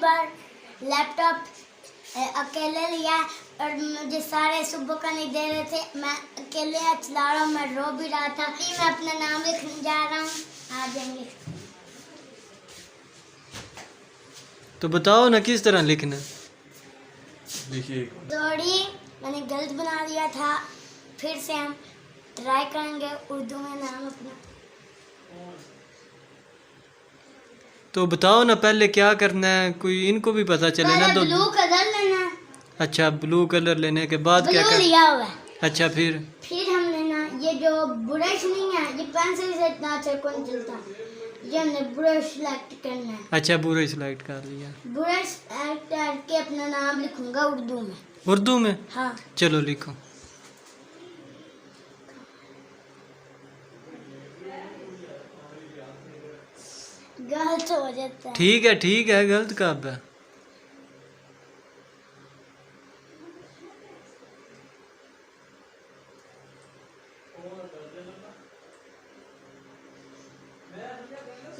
बार laptop अकेले लिया और मुझे सारे सुबह का नहीं दे रहे थे, मैं अकेले चला रहा हूँ, मैं रो भी रहा था। मैं अपना नाम लिखने जा रहा हूँ, आ जाएंगे। तो बताओ ना किस तरह लिखना। देखिए सॉरी, मैंने गलत बना दिया था, फिर से हम ट्राई करेंगे उर्दू में नाम अपना। तो बताओ ना पहले क्या करना है, कोई इनको भी पता चले ना। तो ब्लू कलर लेना है। अच्छा, ब्लू कलर लेने के बाद क्या ब्लू कर। लिया हुआ है। अच्छा, फिर हम लेना ये जो ब्रश नहीं है, ये पेंसिल से इतना अच्छा कौन चलता, ये हमने ब्रश सेलेक्ट करना है। अच्छा, बुरा सिलेक्ट कर लिया। ब्रश सेलेक्ट करके अपना नाम लिखूंगा उर्दू में। उर्दू में? हाँ। चलो लिखो। गलत हो जाता है। ठीक है, गलत कब है?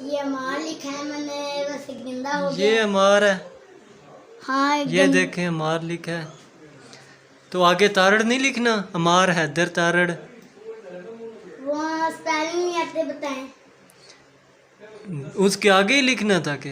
ये अमार लिखा है मैंने, बस गंदा हो ये गया। अमार है। हाँ, ये देखें, अमार लिखा है। तो आगे तारड़ नहीं लिखना, अमार हैदर तारड़। वो स्पेलिंग नहीं आते, बताएं। उसके आगे ही लिखना था कि